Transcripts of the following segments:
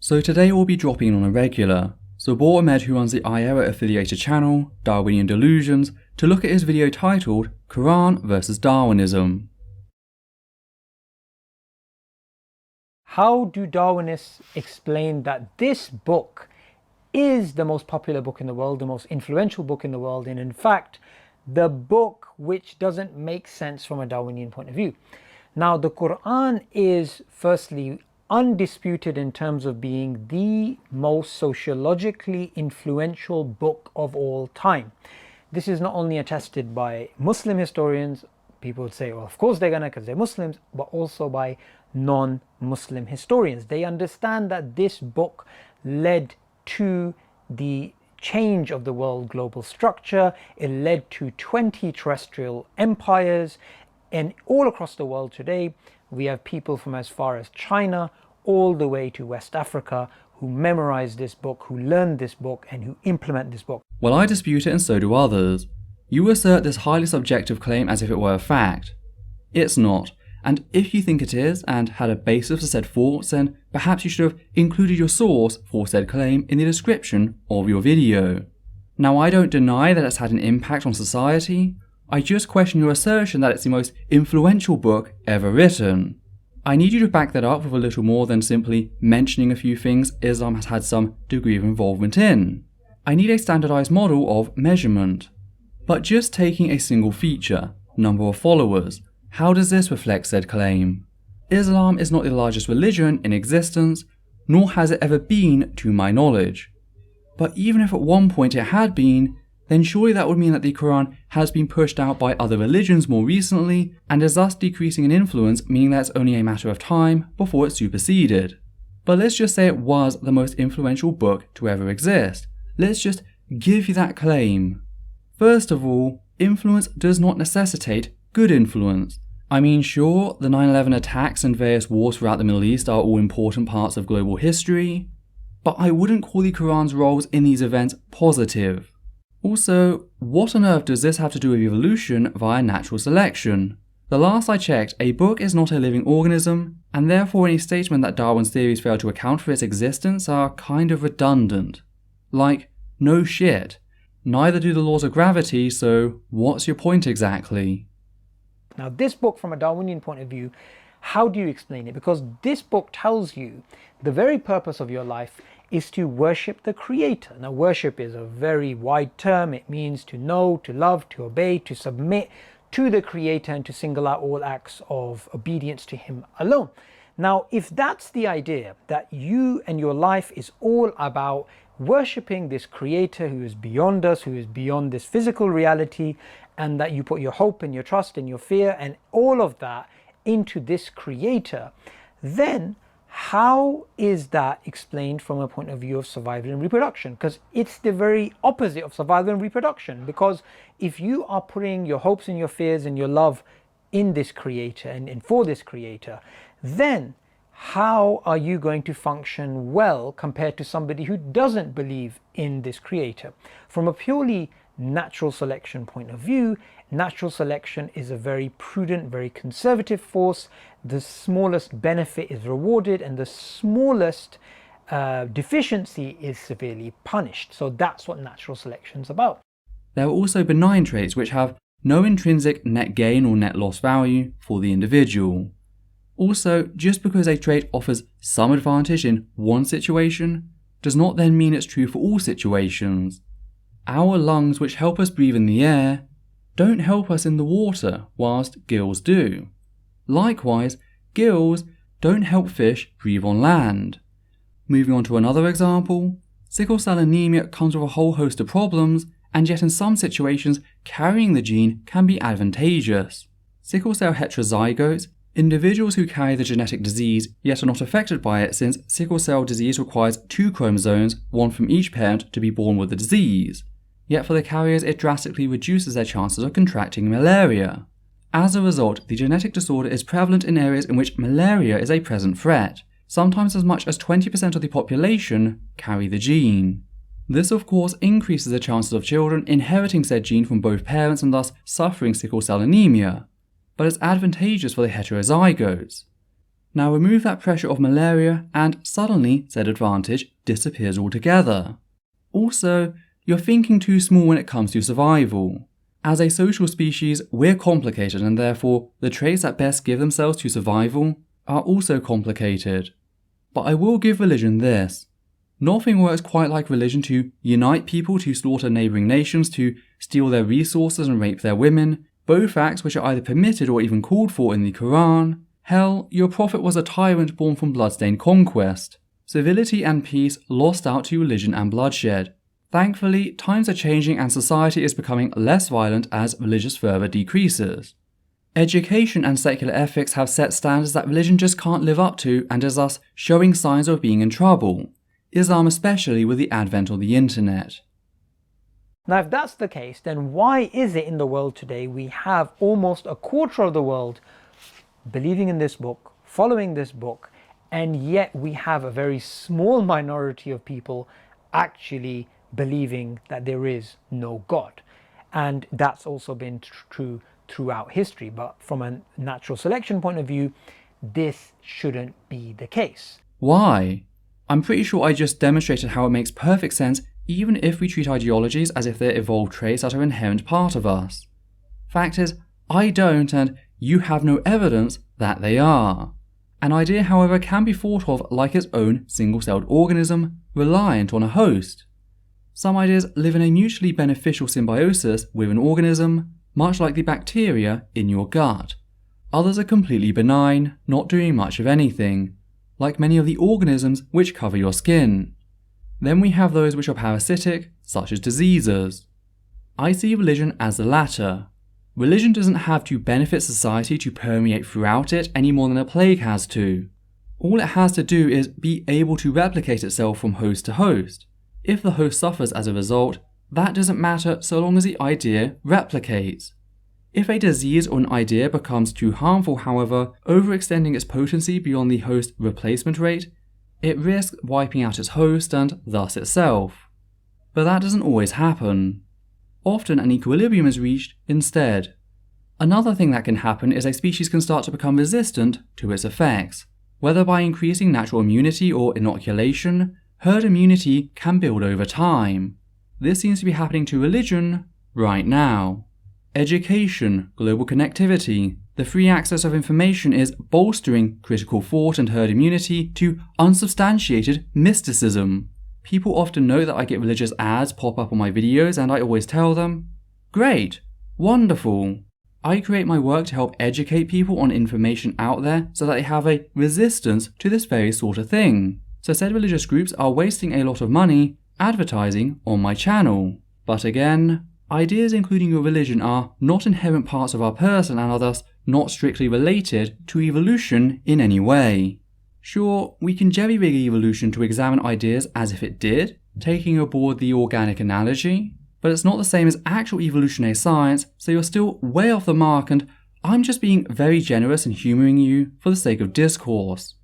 So today we'll be dropping in on a regular. So brought Ahmed, who runs the iEra affiliated channel, Darwinian Delusions, to look at his video titled Qur'an versus Darwinism. How do Darwinists explain that this book is the most popular book in the world, the most influential book in the world, and in fact, the book which doesn't make sense from a Darwinian point of view? Now, the Qur'an is firstly undisputed in terms of being the most sociologically influential book of all time. This is not only attested by Muslim historians, people would say, well, of course they're gonna because they're Muslims, but also by non-Muslim historians. They understand that this book led to the change of the world global structure. It led to 20 terrestrial empires, and all across the world today we have people from as far as China all the way to West Africa who memorize this book, who learn this book, and who implement this book. Well, I dispute it and so do others. You assert this highly subjective claim as if it were a fact. It's not, and if you think it is and had a basis for said thoughts, then perhaps you should have included your source for said claim in the description of your video. Now, I don't deny that it's had an impact on society. I just question your assertion that it's the most influential book ever written. I need you to back that up with a little more than simply mentioning a few things Islam has had some degree of involvement in. I need a standardized model of measurement. But just taking a single feature, number of followers, how does this reflect said claim? Islam is not the largest religion in existence, nor has it ever been to my knowledge. But even if at one point it had been, then surely that would mean that the Quran has been pushed out by other religions more recently and is thus decreasing in influence, meaning that it's only a matter of time before it's superseded. But let's just say it was the most influential book to ever exist. Let's just give you that claim. First of all, influence does not necessitate good influence. I mean, sure, the 9/11 attacks and various wars throughout the Middle East are all important parts of global history, but I wouldn't call the Quran's roles in these events positive. Also, what on earth does this have to do with evolution via natural selection? The last I checked, a book is not a living organism, and therefore any statement that Darwin's theories fail to account for its existence are kind of redundant. Like, no shit. Neither do the laws of gravity, so what's your point exactly? Now, this book from a Darwinian point of view, how do you explain it? Because this book tells you the very purpose of your life is to worship the Creator. Now, worship is a very wide term. It means to know, to love, to obey, to submit to the Creator, and to single out all acts of obedience to Him alone. Now, if that's the idea, that you and your life is all about worshipping this Creator who is beyond us, who is beyond this physical reality, and that you put your hope and your trust and your fear and all of that into this Creator, then how is that explained from a point of view of survival and reproduction? Because it's the very opposite of survival and reproduction. Because if you are putting your hopes and your fears and your love in this Creator and for this Creator, then how are you going to function well compared to somebody who doesn't believe in this Creator? From a purely natural selection point of view, natural selection is a very prudent, very conservative force. The smallest benefit is rewarded and the smallest deficiency is severely punished. So that's what natural selection is about. There are also benign traits which have no intrinsic net gain or net loss value for the individual. Also, just because a trait offers some advantage in one situation does not then mean it's true for all situations. Our lungs, which help us breathe in the air, don't help us in the water, whilst gills do. Likewise, gills don't help fish breathe on land. Moving on to another example, sickle cell anemia comes with a whole host of problems, and yet in some situations, carrying the gene can be advantageous. Sickle cell heterozygotes, individuals who carry the genetic disease yet are not affected by it, since sickle cell disease requires 2 chromosomes, one from each parent, to be born with the disease. Yet for the carriers it drastically reduces their chances of contracting malaria. As a result, the genetic disorder is prevalent in areas in which malaria is a present threat. Sometimes as much as 20% of the population carry the gene. This of course increases the chances of children inheriting said gene from both parents and thus suffering sickle cell anemia, but it's advantageous for the heterozygotes. Now remove that pressure of malaria and suddenly said advantage disappears altogether. Also, you're thinking too small when it comes to survival. As a social species, we're complicated and therefore the traits that best give themselves to survival are also complicated. But I will give religion this. Nothing works quite like religion to unite people to slaughter neighbouring nations, to steal their resources and rape their women, both acts which are either permitted or even called for in the Qur'an. Hell, your prophet was a tyrant born from bloodstained conquest. Civility and peace lost out to religion and bloodshed. Thankfully, times are changing and society is becoming less violent as religious fervour decreases. Education and secular ethics have set standards that religion just can't live up to and is thus showing signs of being in trouble. Islam especially with the advent of the internet. Now if that's the case, then why is it in the world today we have almost a quarter of the world believing in this book, following this book, and yet we have a very small minority of people actually believing that there is no God? And that's also been true throughout history, but from a natural selection point of view, this shouldn't be the case. Why? I'm pretty sure I just demonstrated how it makes perfect sense even if we treat ideologies as if they're evolved traits that are an inherent part of us. Fact is, I don't, and you have no evidence that they are. An idea, however, can be thought of like its own single-celled organism, reliant on a host. Some ideas live in a mutually beneficial symbiosis with an organism, much like the bacteria in your gut. Others are completely benign, not doing much of anything, like many of the organisms which cover your skin. Then we have those which are parasitic, such as diseases. I see religion as the latter. Religion doesn't have to benefit society to permeate throughout it any more than a plague has to. All it has to do is be able to replicate itself from host to host. If the host suffers as a result, that doesn't matter so long as the idea replicates. If a disease or an idea becomes too harmful, however, overextending its potency beyond the host replacement rate, it risks wiping out its host and thus itself. But that doesn't always happen. Often an equilibrium is reached instead. Another thing that can happen is a species can start to become resistant to its effects. Whether by increasing natural immunity or inoculation, herd immunity can build over time. This seems to be happening to religion right now. Education, global connectivity, the free access of information is bolstering critical thought and herd immunity to unsubstantiated mysticism. People often know that I get religious ads pop up on my videos and I always tell them, great, wonderful. I create my work to help educate people on information out there so that they have a resistance to this very sort of thing. So said religious groups are wasting a lot of money advertising on my channel. But again, ideas including your religion are not inherent parts of our person and are thus not strictly related to evolution in any way. Sure, we can jerry-rig evolution to examine ideas as if it did, taking aboard the organic analogy, but it's not the same as actual evolutionary science, so you're still way off the mark and I'm just being very generous and humouring you for the sake of discourse.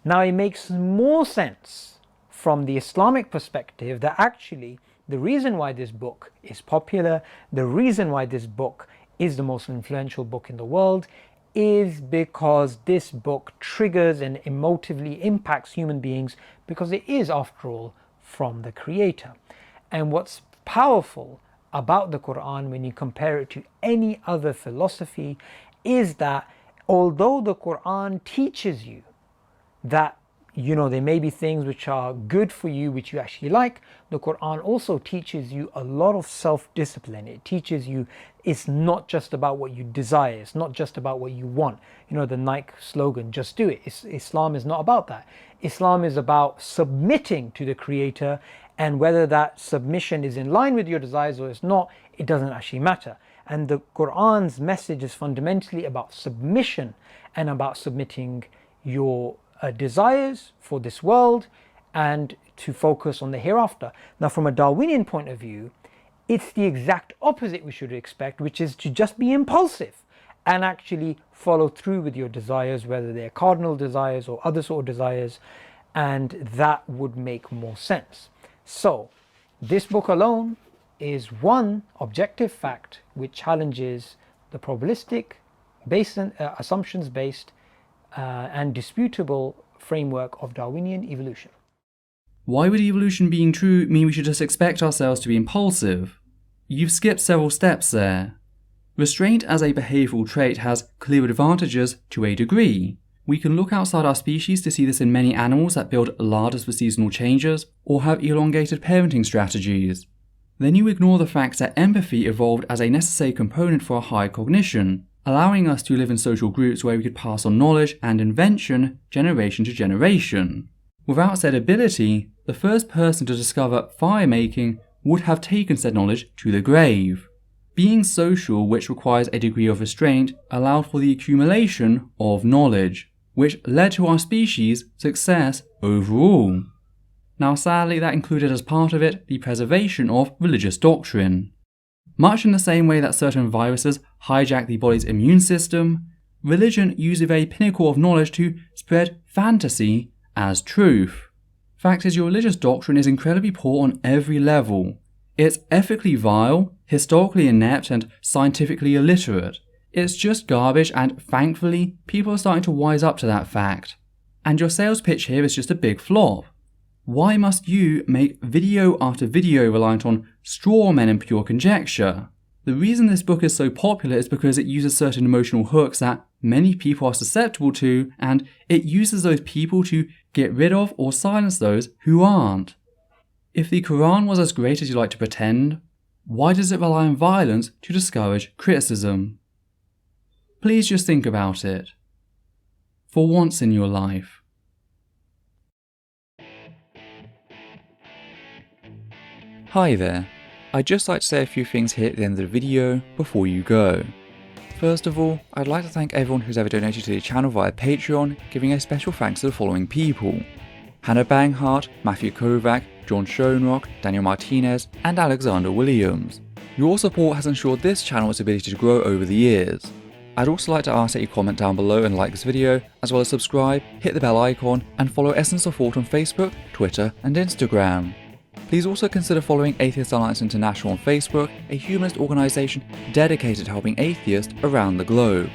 Now it makes more sense from the Islamic perspective that actually the reason why this book is popular, the reason why this book is the most influential book in the world, is because this book triggers and emotively impacts human beings because it is, after all, from the Creator. And what's powerful about the Qur'an when you compare it to any other philosophy is that although the Qur'an teaches you that there may be things which are good for you, which you actually like, the Qur'an also teaches you a lot of self-discipline. It teaches you it's not just about what you desire, it's not just about what you want. The Nike slogan, just do it. Islam is not about that. Islam is about submitting to the Creator, and whether that submission is in line with your desires or it's not, it doesn't actually matter. And the Qur'an's message is fundamentally about submission and about submitting your desires for this world and to focus on the hereafter. Now from a Darwinian point of view, it's the exact opposite we should expect, which is to just be impulsive and actually follow through with your desires, whether they're cardinal desires or other sort of desires, and that would make more sense. So this book alone is one objective fact which challenges the probabilistic, assumptions-based and disputable framework of Darwinian evolution. Why would evolution being true mean we should just expect ourselves to be impulsive? You've skipped several steps there. Restraint as a behavioural trait has clear advantages to a degree. We can look outside our species to see this in many animals that build larders for seasonal changes or have elongated parenting strategies. Then you ignore the fact that empathy evolved as a necessary component for our high cognition, allowing us to live in social groups where we could pass on knowledge and invention generation to generation. Without said ability, the first person to discover fire making would have taken said knowledge to the grave. Being social, which requires a degree of restraint, allowed for the accumulation of knowledge, which led to our species' success overall. Now sadly, that included as part of it the preservation of religious doctrine. Much in the same way that certain viruses hijack the body's immune system, religion used a very pinnacle of knowledge to spread fantasy as truth. Fact is, your religious doctrine is incredibly poor on every level. It's ethically vile, historically inept, and scientifically illiterate. It's just garbage, and thankfully, people are starting to wise up to that fact. And your sales pitch here is just a big flop. Why must you make video after video reliant on straw men and pure conjecture? The reason this book is so popular is because it uses certain emotional hooks that many people are susceptible to, and it uses those people to get rid of or silence those who aren't. If the Qur'an was as great as you like to pretend, why does it rely on violence to discourage criticism? Please just think about it. For once in your life. Hi there. I'd just like to say a few things here at the end of the video before you go. First of all, I'd like to thank everyone who's ever donated to the channel via Patreon, giving a special thanks to the following people: Hannah Banghart, Matthew Kovac, John Schoenrock, Daniel Martinez, and Alexander Williams. Your support has ensured this channel's ability to grow over the years. I'd also like to ask that you comment down below and like this video, as well as subscribe, hit the bell icon, and follow Essence of Thought on Facebook, Twitter, and Instagram. Please also consider following Atheist Alliance International on Facebook, a humanist organisation dedicated to helping atheists around the globe.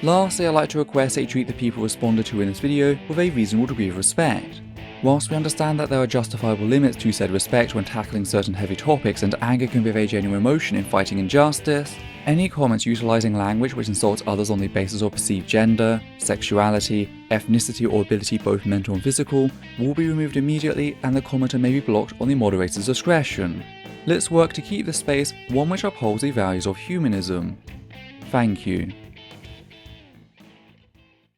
Lastly, I'd like to request that you treat the people responded to in this video with a reasonable degree of respect. Whilst we understand that there are justifiable limits to said respect when tackling certain heavy topics, and anger can be a very genuine emotion in fighting injustice, any comments utilising language which insults others on the basis of perceived gender, sexuality, ethnicity or ability both mental and physical will be removed immediately, and the commenter may be blocked on the moderator's discretion. Let's work to keep this space one which upholds the values of humanism. Thank you.